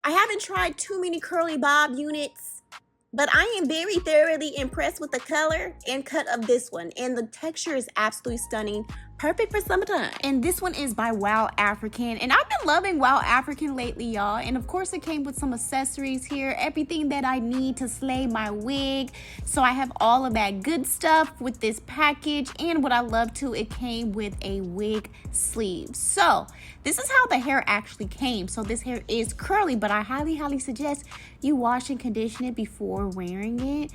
I haven't tried too many curly bob units, but I am very thoroughly impressed with the color and cut of this one. And the texture is absolutely stunning. Perfect for summertime. And this one is by WowAfrican. And I've been loving WowAfrican lately, y'all. And of course it came with some accessories here. Everything that I need to slay my wig. So I have all of that good stuff with this package. And what I love too, it came with a wig sleeve. So this is how the hair actually came. So this hair is curly, but I highly suggest you wash and condition it before wearing it.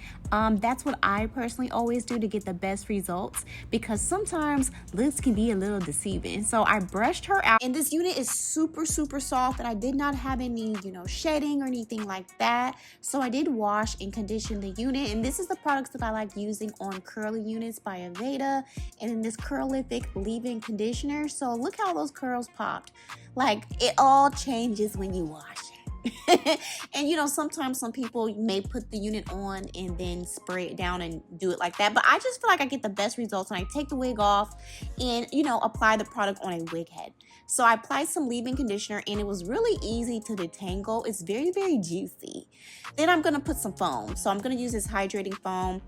That's what I personally always do to get the best results, because sometimes looks can be a little deceiving. So I brushed her out, and this unit is super soft, and I did not have any, shedding or anything like that. So I did wash and condition the unit, and this is the products that I like using on curly units by 𝐂𝐇𝐄, and in this Curlific leave-in conditioner. So look how those curls popped. Like, it all changes when you wash it. And sometimes some people may put the unit on and then spray it down and do it like that, but I just feel like I get the best results when I take the wig off and apply the product on a wig head. So I applied some leave-in conditioner, and it was really easy to detangle. It's very juicy. Then I'm gonna put some foam. So I'm gonna use this hydrating foam.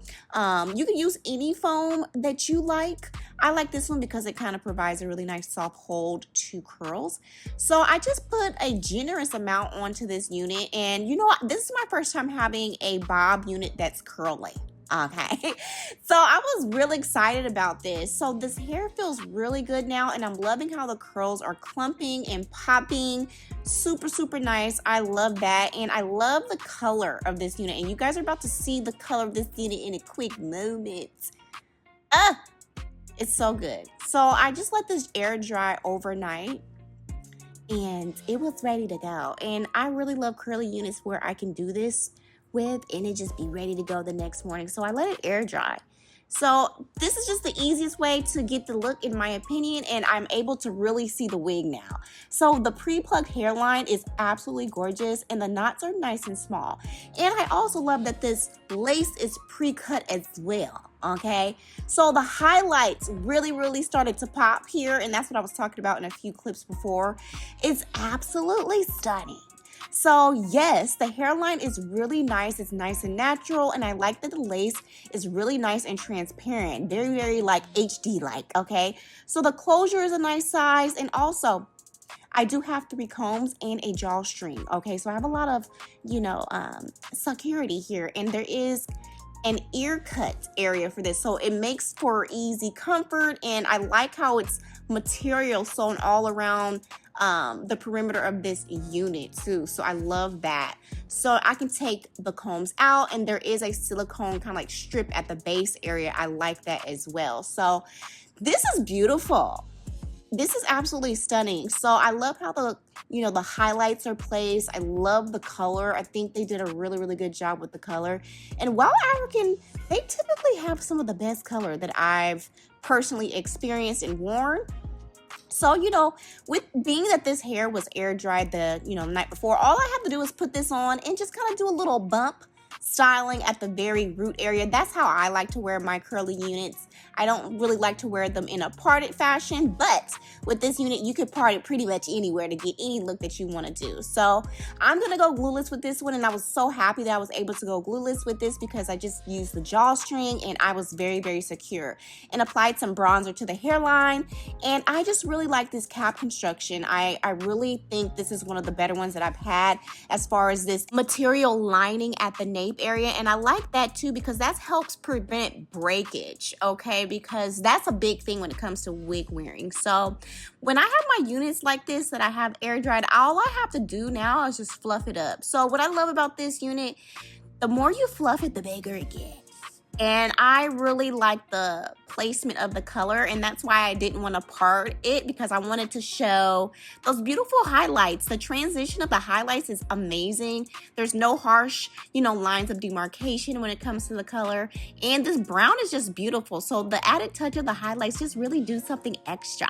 You can use any foam that you like. I like this one because it kind of provides a really nice soft hold to curls. So I just put a generous amount onto this unit, and this is my first time having a bob unit that's curly. Okay, so I was really excited about this. So this hair feels really good now, and I'm loving how the curls are clumping and popping. Super nice. I love that, and I love the color of this unit, and you guys are about to see the color of this unit in a quick moment. It's so good. So I just let this air dry overnight, and it was ready to go. And I really love curly units where I can do this with and it just be ready to go the next morning. So I let it air dry. So this is just the easiest way to get the look, in my opinion, and I'm able to really see the wig now. So the pre-plucked hairline is absolutely gorgeous, and the knots are nice and small. And I also love that this lace is pre-cut as well. Okay, so the highlights really started to pop here, and that's what I was talking about in a few clips before. It's absolutely stunning. So yes, the hairline is really nice. It's nice and natural, and I like that the lace is really nice and transparent. Very like HD like, okay? So the closure is a nice size, and also I do have 3 combs and a drawstring, okay? So I have a lot of, security here, and there is an ear cut area for this, so it makes for easy comfort, and I like how it's material sewn all around the perimeter of this unit too. So I love that. So I can take the combs out, and there is a silicone kind of like strip at the base area. I like that as well. So this is beautiful. This is absolutely stunning. So I love how the highlights are placed. I love the color. I think they did a really good job with the color. And WowAfrican, they typically have some of the best color that I've personally experienced and worn. So, with being that this hair was air dried the night before, all I have to do is put this on and just kind of do a little bump styling at the very root area. That's how I like to wear my curly units. I don't really like to wear them in a parted fashion, but with this unit, you could part it pretty much anywhere to get any look that you want to do. So I'm going to go glueless with this one, and I was so happy that I was able to go glueless with this because I just used the drawstring, and I was very secure, and applied some bronzer to the hairline. And I just really like this cap construction. I really think this is one of the better ones that I've had as far as this material lining at the nape area, and I like that too because that helps prevent breakage, okay? Because that's a big thing when it comes to wig wearing. So when I have my units like this that I have air dried, all I have to do now is just fluff it up. So what I love about this unit, the more you fluff it, the bigger it gets. And I really like the placement of the color, and that's why I didn't want to part it, because I wanted to show those beautiful highlights. The transition of the highlights is amazing. There's no harsh, lines of demarcation when it comes to the color, and this brown is just beautiful. So the added touch of the highlights just really do something extra,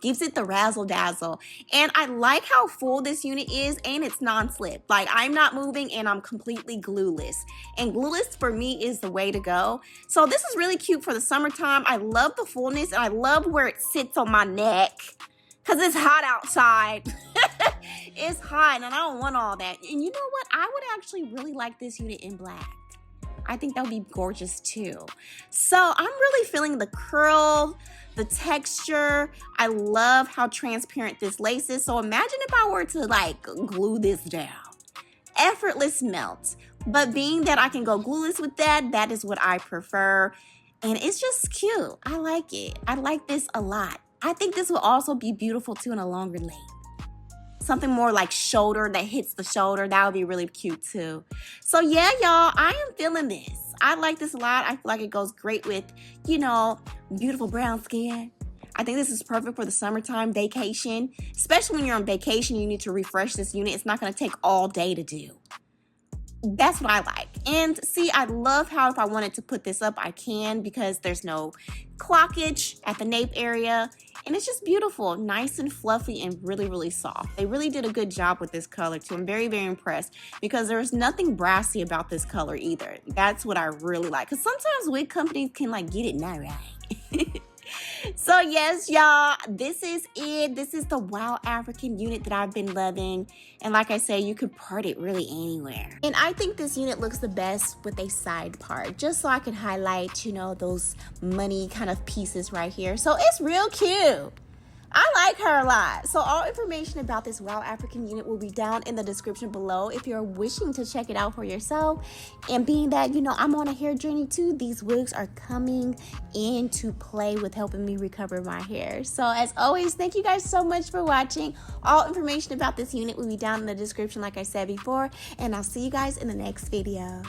gives it the razzle dazzle. And I like how full this unit is, and it's non-slip. Like, I'm not moving, and I'm completely glueless, and glueless for me is the way to go. So this is really cute for the summertime. I love the fullness, and I love where it sits on my neck. because it's hot outside. It's hot and I don't want all that. And you know what? I would actually really like this unit in black. I think that would be gorgeous too. So I'm really feeling the curl, the texture. I love how transparent this lace is. So imagine if I were to like glue this down. Effortless melt. But being that I can go glueless with that, that is what I prefer. And it's just cute. I like it. I like this a lot. I think this will also be beautiful too in a longer length. Something more like shoulder that hits the shoulder. That would be really cute too. So yeah, y'all, I am feeling this. I like this a lot. I feel like it goes great with, you know, beautiful brown skin. I think this is perfect for the summertime vacation. Especially when you're on vacation, you need to refresh this unit. It's not going to take all day to do. That's what I like. And see, I love how if I wanted to put this up, I can because there's no clockage at the nape area. And it's just beautiful, nice and fluffy and really, really soft. They really did a good job with this color too. I'm very, very impressed because there's nothing brassy about this color either. That's what I really like. Because sometimes wig companies can like get it not right. So yes, y'all, this is it. This is the WowAfrican unit that I've been loving. And like I said, you could part it really anywhere. And I think this unit looks the best with a side part, just so I can highlight, you know, those money kind of pieces right here. So it's real cute. I like her a lot. So all information about this WowAfrican unit will be down in the description below if you're wishing to check it out for yourself. And being that, you know, I'm on a hair journey too, these wigs are coming into play with helping me recover my hair. So as always, thank you guys so much for watching. All information about this unit will be down in the description like I said before. And I'll see you guys in the next video.